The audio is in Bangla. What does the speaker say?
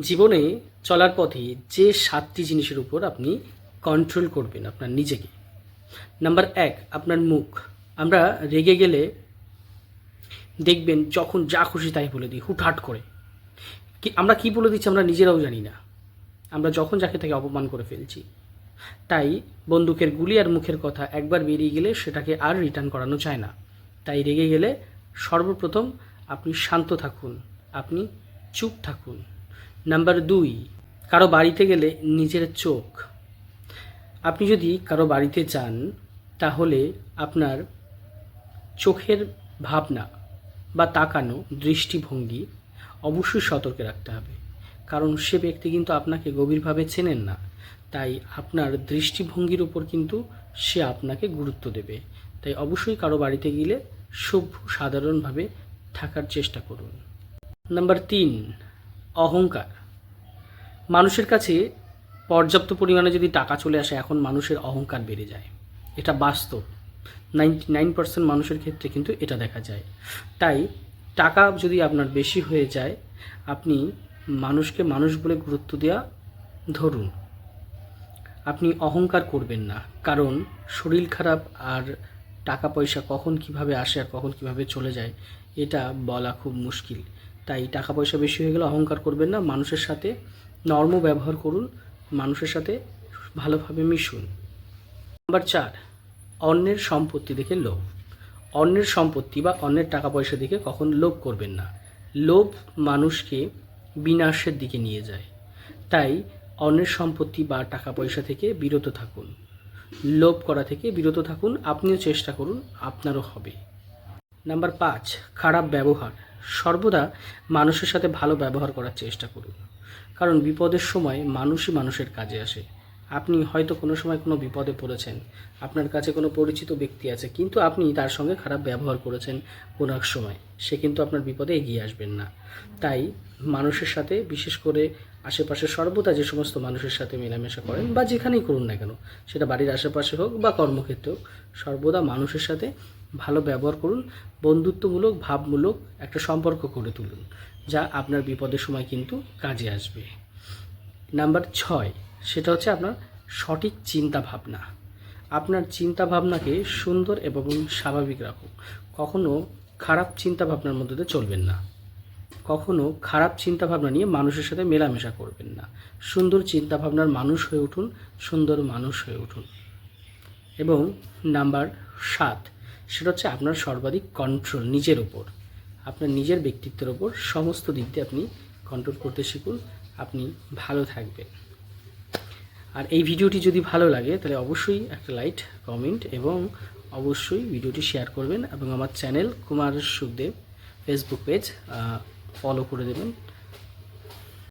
জীবনে চলার পথে যে ৭টি জিনিসের উপর আপনি কন্ট্রোল করবেন আপনার নিজেকে। নাম্বার ১, আপনার মুখ। আমরা রেগে গেলে দেখবেন যখন যা খুশি তাই বলে দিই হুটহাট করে। আমরা কি বলে দিচ্ছি আমরা নিজেরাও জানি না। আমরা যখন যাকে তাকে অপমান করে ফেলছি। তাই বন্দুকের গুলি আর মুখের কথা একবার বেরিয়ে গেলে সেটাকে আর রিটার্ন করানো যায় না। তাই রেগে গেলে সর্বপ্রথম আপনি শান্ত থাকুন, আপনি চুপ থাকুন। নাম্বার ২, কারো বাড়িতে গেলে নিজের চোখ। আপনি যদি কারো বাড়িতে যান তাহলে আপনার চোখের ভাবনা বা তাকানো দৃষ্টিভঙ্গি অবশ্যই সতর্ক রাখতে হবে, কারণ সে ব্যক্তি কিন্তু আপনাকে গভীরভাবে চেনেন না। তাই আপনার দৃষ্টিভঙ্গির উপর কিন্তু সে আপনাকে গুরুত্ব দেবে। তাই অবশ্যই কারো বাড়িতে গেলে সভ্য সাধারণভাবে থাকার চেষ্টা করুন। নাম্বার ৩, অহংকার। মানুষের কাছে পর্যাপ্ত পরিমাণে যদি টাকা চলে আসে এখন মানুষের অহংকার বেড়ে যায়। এটা বাস্তব। 99% মানুষের ক্ষেত্রে কিন্তু এটা দেখা যায়। তাই টাকা যদি আপনার বেশি হয়ে যায় আপনি মানুষকে মানুষ বলে গুরুত্ব দেওয়া ধরুন। আপনি অহংকার করবেন না, কারণ শরীর খারাপ আর টাকা পয়সা কখন কিভাবে আসে আর কখন কিভাবে চলে যায় এটা বলা খুব মুশকিল। তাই টাকা পয়সা বেশি হয়ে গেলে অহংকার করবেন না, মানুষের সাথে নর্ম ব্যবহার করুন, মানুষের সাথে ভালোভাবে মিশুন। নাম্বার ৪, অন্যের সম্পত্তি দেখে লোভ। অন্যের সম্পত্তি বা অন্যের টাকা পয়সা দেখে কখনো লোভ করবেন না। লোভ মানুষকে বিনাশের দিকে নিয়ে যায়। তাই অন্যের সম্পত্তি বা টাকা পয়সা থেকে বিরত থাকুন, লোভ করা থেকে বিরত থাকুন। আপনিও চেষ্টা করুন, আপনারও হবে। নাম্বার ৫, খারাপ ব্যবহার। সর্বদা মানুষের সাথে ভালো ব্যবহার করার চেষ্টা করুন, কারণ বিপদের সময় মানুষই মানুষের কাজে আসে। আপনি হয়তো কোনো সময় কোনো বিপদে পড়েছেন, আপনার কাছে কোনো পরিচিত ব্যক্তি আছে, কিন্তু আপনি তার সঙ্গে খারাপ ব্যবহার করেছেন কোনো এক সময়, সে কিন্তু আপনার বিপদে এগিয়ে আসবেন না। তাই মানুষের সাথে, বিশেষ করে আশেপাশে সর্বদা যে সমস্ত মানুষের সাথে মেলামেশা করেন বা যেখানেই করুন না কেন, সেটা বাড়ির আশেপাশে হোক বা কর্মক্ষেত্রে হোক, সর্বদা মানুষের সাথে ভালো ব্যবহার করুন। বন্ধুত্বমূলক ভাবমূলক একটা সম্পর্ক গড়ে তুলুন, যা আপনার বিপদের সময় কিন্তু কাজে আসবে। নাম্বার ৬, সেটা হচ্ছে আপনার সঠিক চিন্তা ভাবনা। আপনার চিন্তা ভাবনাকে সুন্দর এবং স্বাভাবিক রাখুন। কখনো খারাপ চিন্তা ভাবনার মধ্যে দিয়ে চলবেন না, কখনো খারাপ চিন্তা ভাবনা নিয়ে মানুষের সাথে মেলামেশা করবেন না। সুন্দর চিন্তা ভাবনার মানুষ হয়ে উঠুন, সুন্দর মানুষ হয়ে উঠুন। এবং নাম্বার ৭, সেটা হচ্ছে আপনার সর্বাধিক কন্ট্রোল নিজের ওপর। আপনার নিজের ব্যক্তিত্বের ওপর সমস্ত দিক দিয়ে আপনি কন্ট্রোল করতে শিখুন, আপনি ভালো থাকবেন। আর এই ভিডিওটি যদি ভালো লাগে তাহলে অবশ্যই একটা লাইক, কমেন্ট এবং অবশ্যই ভিডিওটি শেয়ার করবেন এবং আমার channel Kumar Sukhdev Facebook page follow করে দেবেন।